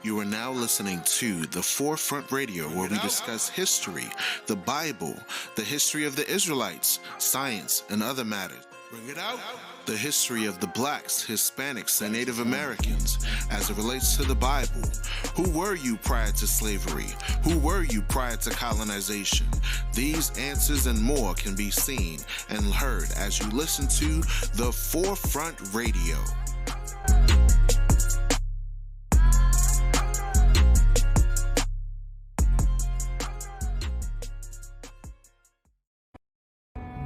You are now listening to The Forefront Radio, where we discuss history, the Bible, the history of the Israelites, science, and other matters. Bring it out. The history of the blacks, Hispanics, and Native Americans as it relates to the Bible. Who were you prior to slavery? Who were you prior to colonization? These answers and more can be seen and heard as you listen to The Forefront Radio.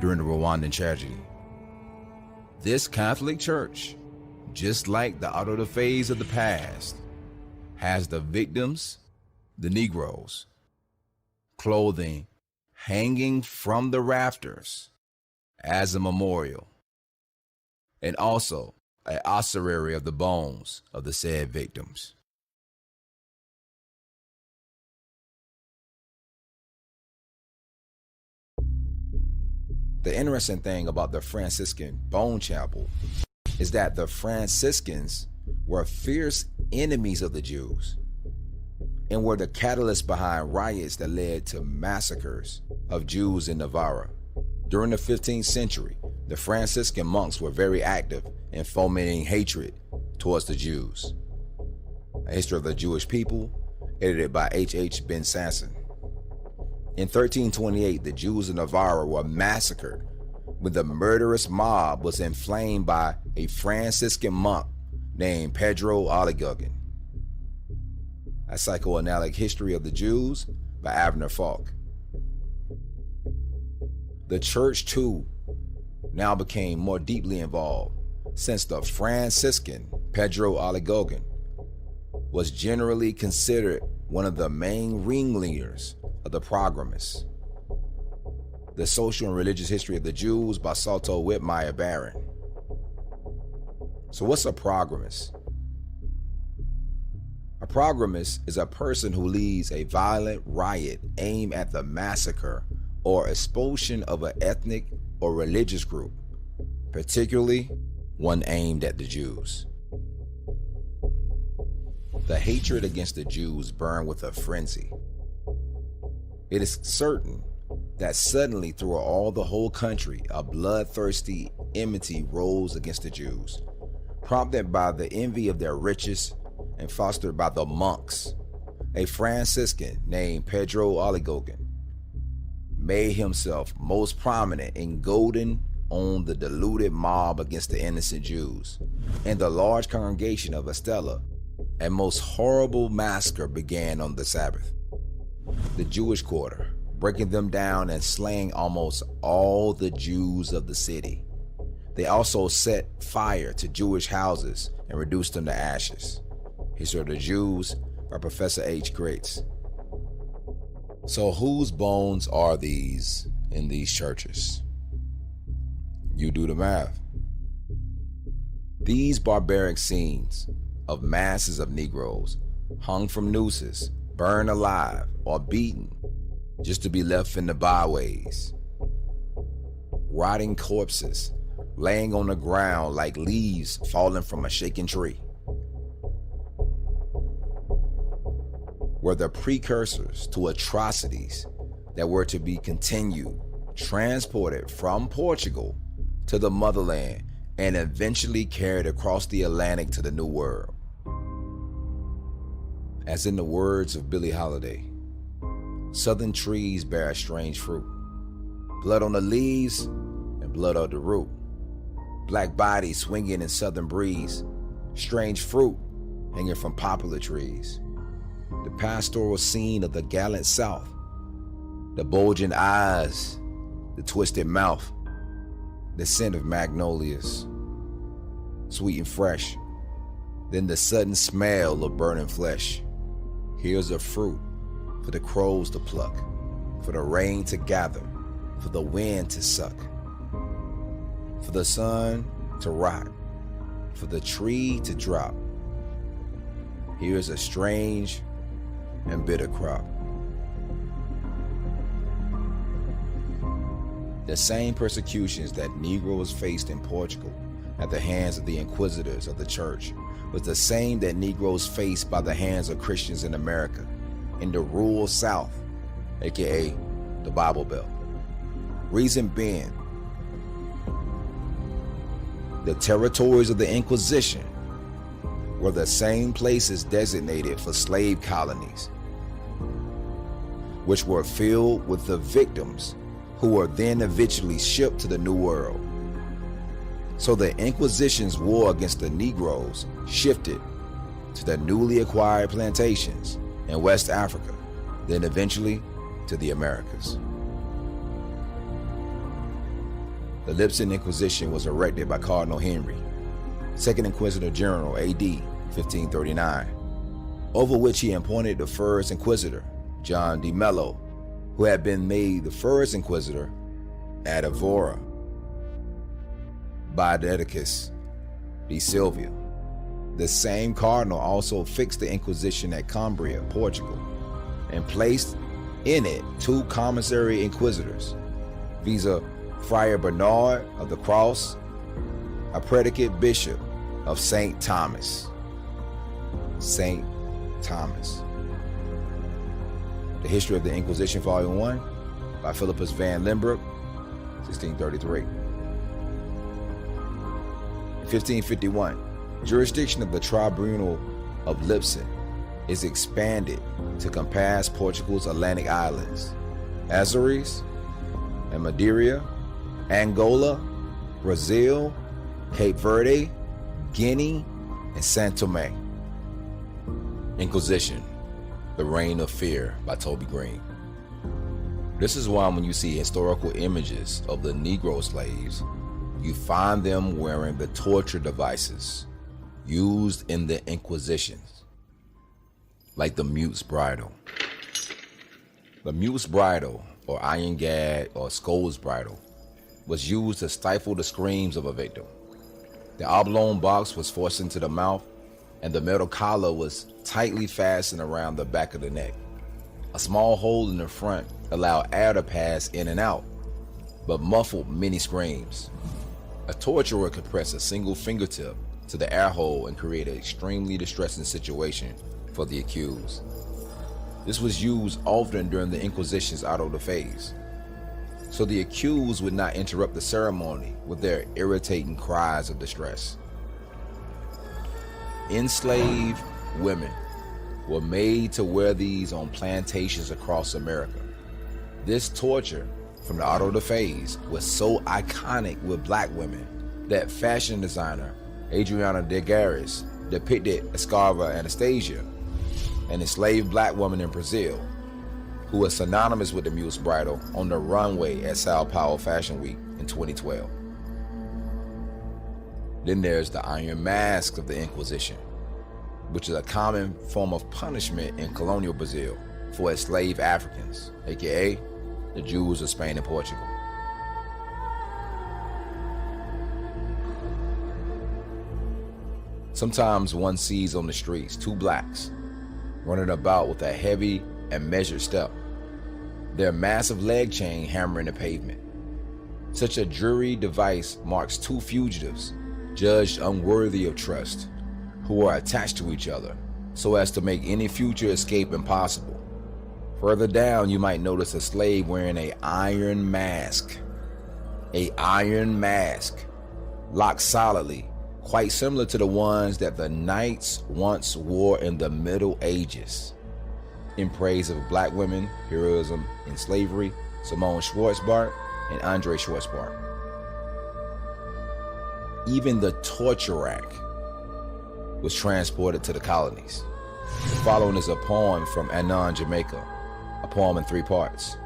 During the Rwandan tragedy, this Catholic Church, just like the auto-da-fés of the past, has the victims, the Negroes, clothing hanging from the rafters as a memorial, and also an ossuary of the bones of the said victims. The interesting thing about the Franciscan Bone Chapel is that the Franciscans were fierce enemies of the Jews and were the catalyst behind riots that led to massacres of Jews in Navarre. During the 15th century, the Franciscan monks were very active in fomenting hatred towards the Jews. A History of the Jewish People, edited by H. Ben Sanson. In 1328, the Jews of Navarre were massacred when the murderous mob was inflamed by a Franciscan monk named Pedro Aliguegan. A Psychoanalytic History of the Jews by Avner Falk. The church, too, now became more deeply involved since the Franciscan Pedro Aliguegan was generally considered one of the main ringleaders of the pogromists. The Social and Religious History of the Jews by Salto Whitmire Barron. So what's a pogromist? A pogromist is a person who leads a violent riot aimed at the massacre or expulsion of an ethnic or religious group, particularly one aimed at the Jews. The hatred against the Jews burned with a frenzy. It is certain that suddenly throughout the whole country, a bloodthirsty enmity rose against the Jews, prompted by the envy of their riches and fostered by the monks. A Franciscan named Pedro Aliguegan made himself most prominent in goading on the deluded mob against the innocent Jews. In the large congregation of Estella, a most horrible massacre began on the Sabbath. The Jewish quarter, breaking them down and slaying almost all the Jews of the city. They also set fire to Jewish houses and reduced them to ashes. History of the Jews by Professor H. Grates. So whose bones are these in these churches? You do the math. These barbaric scenes of masses of Negroes hung from nooses, burned alive, or beaten just to be left in the byways. Rotting corpses laying on the ground like leaves falling from a shaken tree were the precursors to atrocities that were to be continued, transported from Portugal to the motherland, and eventually carried across the Atlantic to the New World. As in the words of Billie Holiday, southern trees bear a strange fruit. Blood on the leaves and blood on the root. Black bodies swinging in southern breeze. Strange fruit hanging from poplar trees. The pastoral scene of the gallant South. The bulging eyes, the twisted mouth. The scent of magnolias, sweet and fresh. Then the sudden smell of burning flesh. Here's a fruit for the crows to pluck, for the rain to gather, for the wind to suck, for the sun to rot, for the tree to drop. Here's a strange and bitter crop. The same persecutions that Negroes faced in Portugal at the hands of the inquisitors of the church was the same that Negroes faced by the hands of Christians in America, in the rural South, aka the Bible Belt. Reason being, the territories of the Inquisition were the same places designated for slave colonies, which were filled with the victims who were then eventually shipped to the New World. So the Inquisition's war against the Negroes shifted to the newly acquired plantations in West Africa, then eventually to the Americas. The Lisbon Inquisition was erected by Cardinal Henry, Second Inquisitor General AD 1539, over which he appointed the first Inquisitor, John de Mello, who had been made the first Inquisitor at Evora by Dedicus de Silva. The same cardinal also fixed the Inquisition at Cambria, Portugal, and placed in it two commissary inquisitors, viz. Friar Bernard of the Cross, a predicate bishop of St. Thomas. St. Thomas. The History of the Inquisition, Volume 1, by Philippus van Limburg, 1633. In 1551, jurisdiction of the Tribunal of Lisbon is expanded to compass Portugal's Atlantic islands, Azores and Madeira, Angola, Brazil, Cape Verde, Guinea, and Saint Tome. Inquisition, The Reign of Fear by Toby Green. This is why when you see historical images of the Negro slaves, you find them wearing the torture devices used in the Inquisitions, like the mute's bridle. The mute's bridle, or iron gad, or skull's bridle, was used to stifle the screams of a victim. The oblong box was forced into the mouth, and the metal collar was tightly fastened around the back of the neck. A small hole in the front allowed air to pass in and out, but muffled many screams. A torturer could press a single fingertip to the air hole and create an extremely distressing situation for the accused. This was used often during the Inquisition's auto da fés, so the accused would not interrupt the ceremony with their irritating cries of distress. Enslaved women were made to wear these on plantations across America. This torture from the auto da fés was so iconic with black women that fashion designer Adriana de Garis depicted Escrava Anastasia, an enslaved black woman in Brazil, who was synonymous with the mute's bridle, on the runway at Sao Paulo Fashion Week in 2012. Then there's the iron mask of the Inquisition, which is a common form of punishment in colonial Brazil for enslaved Africans, aka the Jews of Spain and Portugal. Sometimes one sees on the streets two blacks running about with a heavy and measured step, their massive leg chain hammering the pavement. Such a dreary device marks two fugitives judged unworthy of trust, who are attached to each other so as to make any future escape impossible. Further down, you might notice a slave wearing an iron mask. A iron mask, locked solidly, quite similar to the ones that the knights once wore in the Middle Ages. In praise of black women, heroism in slavery, Simone Schwarzbart and Andre Schwarzbart. Even the torture rack was transported to the colonies. The following is a poem from Annan, Jamaica, a poem in 3 parts.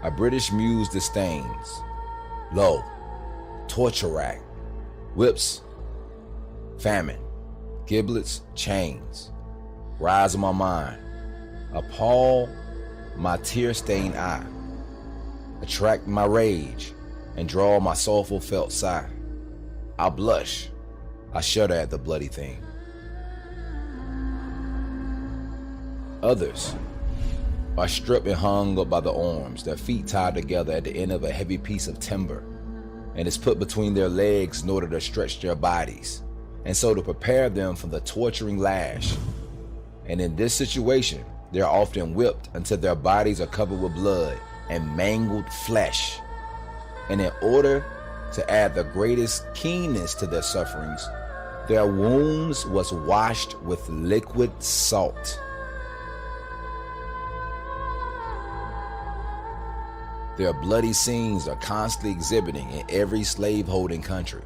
A British muse disdains, lo, torture rack, whips, famine, giblets, chains, rise in my mind, appall my tear-stained eye, attract my rage, and draw my soulful felt sigh. I blush, I shudder at the bloody thing. Others are stripped and hung up by the arms, their feet tied together at the end of a heavy piece of timber, and is put between their legs in order to stretch their bodies and so to prepare them for the torturing lash. And in this situation, they're often whipped until their bodies are covered with blood and mangled flesh. And in order to add the greatest keenness to their sufferings, their wounds was washed with liquid salt. Their bloody scenes are constantly exhibiting in every slave-holding country.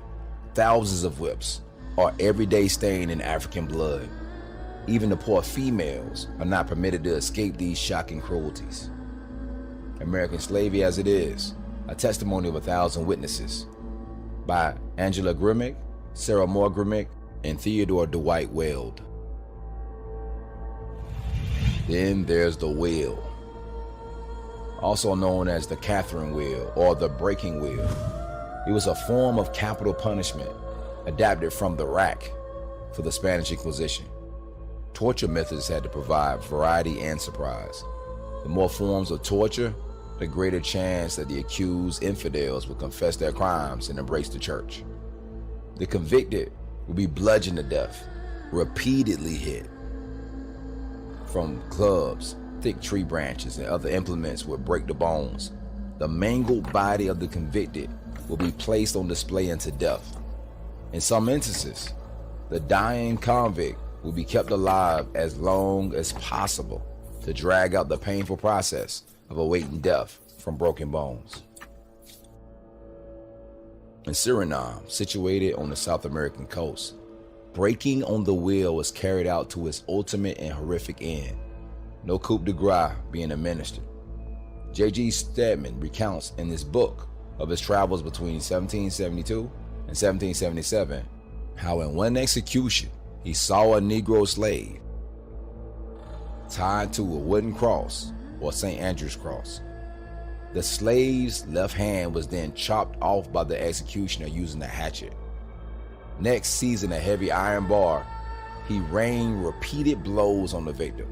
Thousands of whips are everyday stain in African blood. Even the poor females are not permitted to escape these shocking cruelties. American Slavery as It Is, A Testimony of 1,000 Witnesses, by Angela Grimmick, Sarah Moore Grimmick, and Theodore Dwight Weld. Then there's the wheel, also known as the Catherine wheel or the breaking wheel. It was a form of capital punishment adapted from the rack for the Spanish Inquisition. Torture methods had to provide variety and surprise. The more forms of torture, the greater chance that the accused infidels would confess their crimes and embrace the church. The convicted would be bludgeoned to death, repeatedly hit. From clubs, thick tree branches, and other implements would break the bones. The mangled body of the convicted would be placed on display unto death. In some instances, the dying convict will be kept alive as long as possible to drag out the painful process of awaiting death from broken bones. In Suriname, situated on the South American coast, breaking on the wheel was carried out to its ultimate and horrific end, no coup de grace being administered. J.G. Stedman recounts in his book of his travels between 1772 and 1777 how in one execution he saw a Negro slave tied to a wooden cross or St. Andrew's cross. The slave's left hand was then chopped off by the executioner using a hatchet. Next, seizing a heavy iron bar, he rained repeated blows on the victim,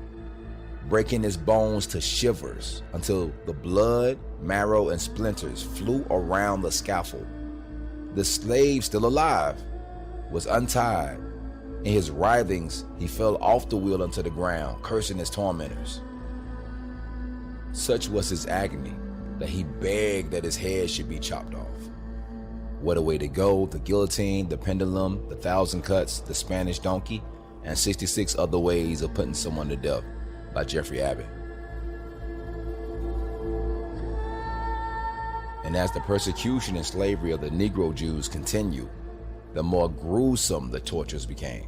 breaking his bones to shivers until the blood, marrow, and splinters flew around the scaffold. The slave, still alive, was untied. In his writhings, he fell off the wheel onto the ground, cursing his tormentors. Such was his agony that he begged that his head should be chopped off. What a way to go! The guillotine, the pendulum, the 1,000 cuts, the Spanish donkey, and 66 other ways of putting someone to death, by Jeffrey Abbott. And as the persecution and slavery of the Negro Jews continued, the more gruesome the tortures became.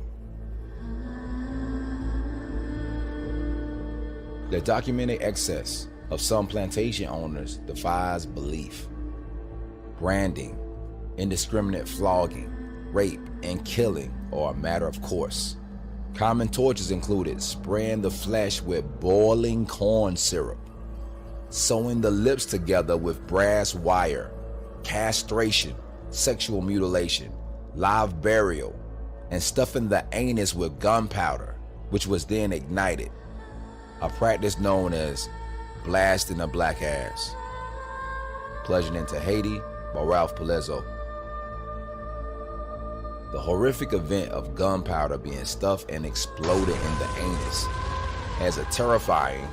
The documented excess of some plantation owners defies belief. Branding, indiscriminate flogging, rape, and killing are a matter of course. Common tortures included spraying the flesh with boiling corn syrup, sewing the lips together with brass wire, castration, sexual mutilation, live burial, and stuffing the anus with gunpowder, which was then ignited, a practice known as blasting a black ass. Pleasure in Tahiti by Ralph Palezzo. The horrific event of gunpowder being stuffed and exploded in the anus has a terrifying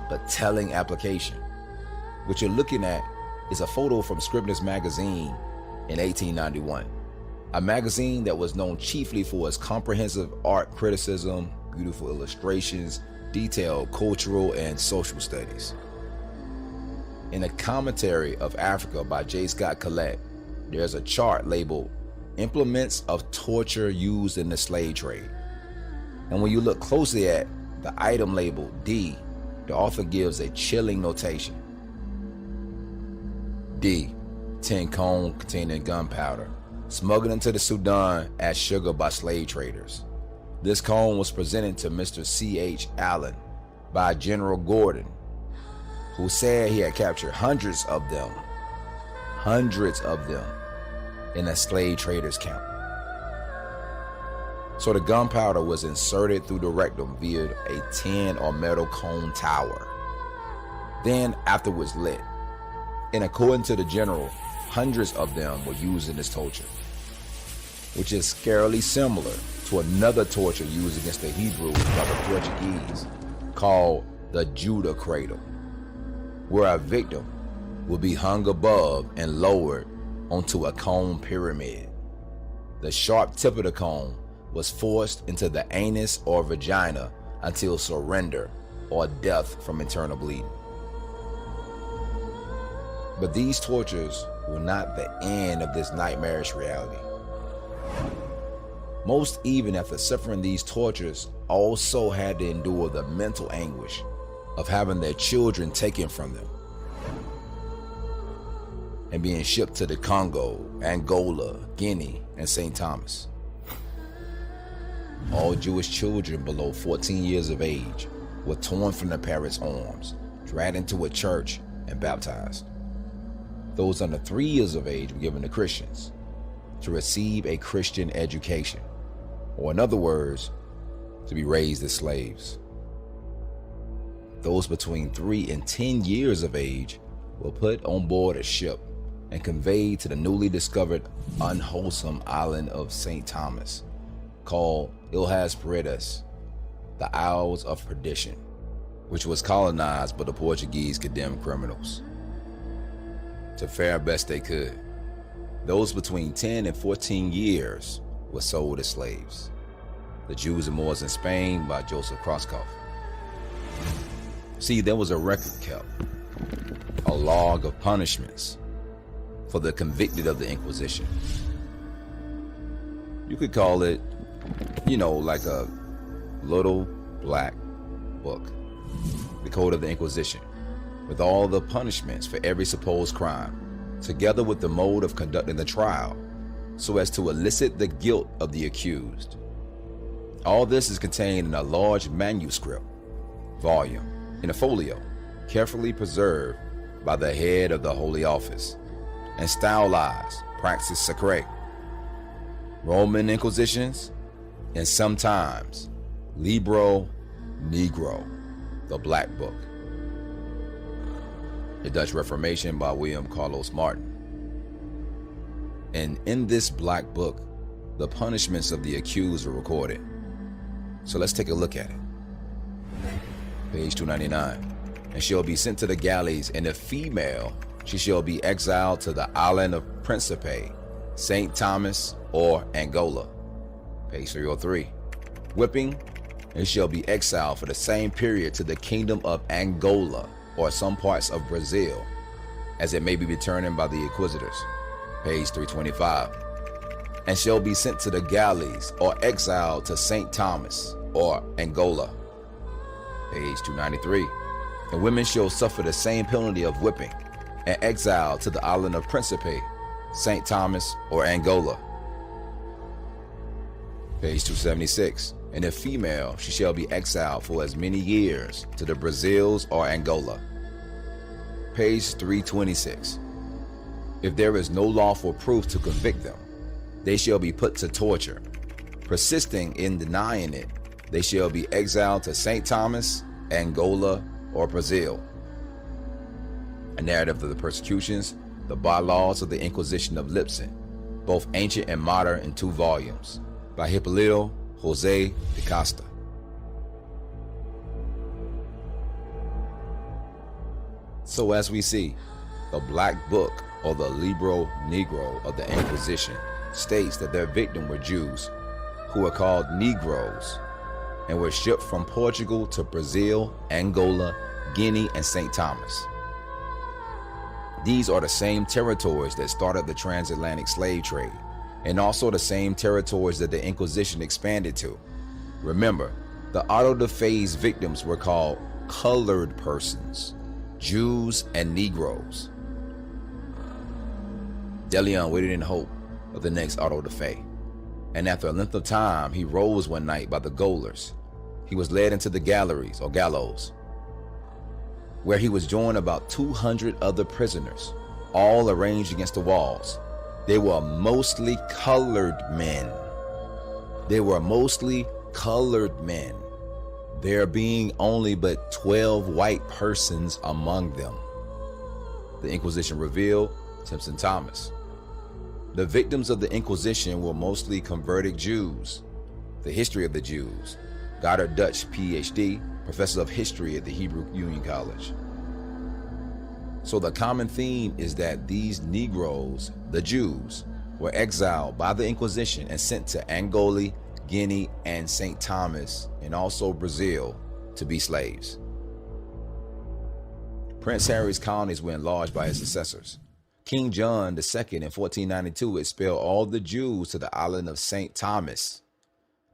but telling application. What you're looking at is a photo from Scribner's magazine in 1891, a magazine that was known chiefly for its comprehensive art criticism, beautiful illustrations, detailed cultural and social studies. In a commentary of Africa by J. Scott Collett, there's a chart labeled Implements of Torture Used in the Slave Trade. And when you look closely at the item labeled D, the author gives a chilling notation. D, tin cone containing gunpowder, smuggled into the Sudan as sugar by slave traders. This cone was presented to Mr. C.H. Allen by General Gordon, who said he had captured hundreds of them in a slave trader's camp. So the gunpowder was inserted through the rectum via a tin or metal cone tower, then afterwards lit. And according to the general, hundreds of them were used in this torture. which is scarily similar to another torture used against the Hebrews by the Portuguese, called the Judah cradle, where a victim will be hung above and lowered onto a cone pyramid. The sharp tip of the cone was forced into the anus or vagina until surrender or death from internal bleeding. But these tortures were not the end of this nightmarish reality. Most, even after suffering these tortures, also had to endure the mental anguish of having their children taken from them and being shipped to the Congo, Angola, Guinea, and St. Thomas. All Jewish children below 14 years of age were torn from their parents' arms, dragged into a church, and baptized. Those under 3 years of age were given to Christians to receive a Christian education, or in other words, to be raised as slaves. Those between 3 and 10 years of age were put on board a ship and conveyed to the newly discovered unwholesome island of St. Thomas, called Ilhas Paredes, the Isles of Perdition, which was colonized by the Portuguese condemned criminals to fare best they could. Those between 10 and 14 years were sold as slaves. The Jews and Moors in Spain by Joseph Krauskopf. See, there was a record kept, a log of punishments for the convicted of the Inquisition. You could call it, like a little black book, the Code of the Inquisition, with all the punishments for every supposed crime, together with the mode of conducting the trial, so as to elicit the guilt of the accused. All this is contained in a large manuscript volume, in a folio, carefully preserved by the head of the Holy Office, and stylized praxis sacrae, Roman Inquisitions, and sometimes Libro Negro, the Black Book. The Dutch Reformation by William Carlos Martin. And in this Black Book, the punishments of the accused are recorded. So let's take a look at it. Page 299. And shall be sent to the galleys, and if female, she shall be exiled to the island of Principe, St. Thomas, or Angola. Page 303. Whipping, and shall be exiled for the same period to the kingdom of Angola, or some parts of Brazil, as it may be determined by the inquisitors. Page 325. And shall be sent to the galleys, or exiled to St. Thomas, or Angola. Page 293. And women shall suffer the same penalty of whipping, and exiled to the island of Principe, St. Thomas, or Angola. Page 276. And if female, she shall be exiled for as many years to the Brazils or Angola. Page 326. If there is no lawful proof to convict them, they shall be put to torture. Persisting in denying it, they shall be exiled to St. Thomas, Angola, or Brazil. A narrative of the persecutions, the bylaws of the Inquisition of Lipsin, both ancient and modern, in 2 volumes, by Hipólito José de Costa. So as we see, the Black Book, or the Libro Negro of the Inquisition, states that their victims were Jews, who were called Negroes, and were shipped from Portugal to Brazil, Angola, Guinea, and St. Thomas. These are the same territories that started the transatlantic slave trade, and also the same territories that the Inquisition expanded to. Remember, the auto da fe's victims were called colored persons, Jews and Negroes. De Leon waited in hope of the next auto da fe, and after a length of time, he rose one night by the gaolers. He was led into the galleries, or gallows, where he was joined about 200 other prisoners, all arranged against the walls. They were mostly colored men. There being only but 12 white persons among them. The Inquisition revealed Simpson Thomas, The victims of the Inquisition were mostly converted Jews. The History of the Jews. Goddard Dutch, Ph.D., Professor of History at the Hebrew Union College. So the common theme is that these Negroes, the Jews, were exiled by the Inquisition and sent to Angola, Guinea, and St. Thomas, and also Brazil, to be slaves. Prince Harry's colonies were enlarged by his successors. King John II in 1492 expelled all the Jews to the island of St. Thomas.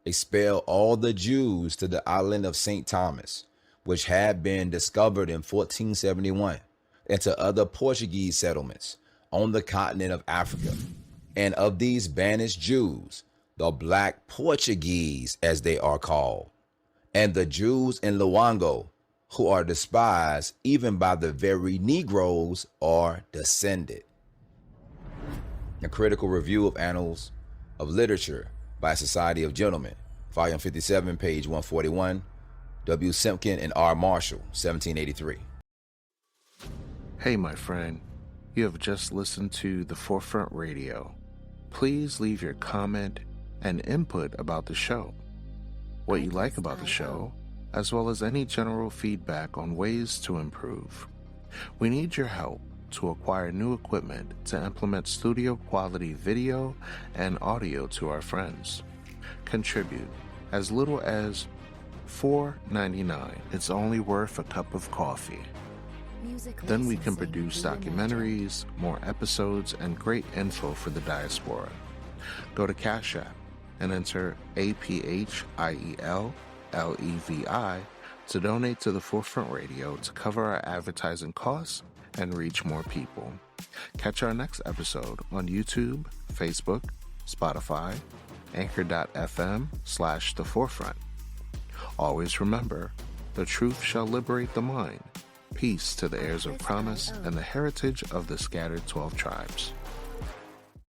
Expelled all the Jews to the island of St. Thomas, which had been discovered in 1471, and to other Portuguese settlements on the continent of Africa. And of these banished Jews, the Black Portuguese, as they are called, and the Jews in Luango, who are despised even by the very Negroes, are descended. A Critical Review of Annals of Literature by Society of Gentlemen, Volume 57, page 141, W. Simpkin and R. Marshall, 1783. Hey, my friend, you have just listened to The Forefront Radio. Please leave your comment and input about the show, what you like about the show, as well as any general feedback on ways to improve. We need your help to acquire new equipment to implement studio quality video and audio to our friends. Contribute as little as $4.99. It's only worth a cup of coffee. Then we can produce documentaries, more episodes, and great info for the diaspora. Go to Cash App and enter APHIELLEVI to donate to the Forefront Radio to cover our advertising costs and reach more people. Catch our next episode on YouTube, Facebook, Spotify, Anchor.fm/The Forefront. Always remember, the truth shall liberate the mind. Peace to the heirs of promise and the heritage of the scattered 12 tribes.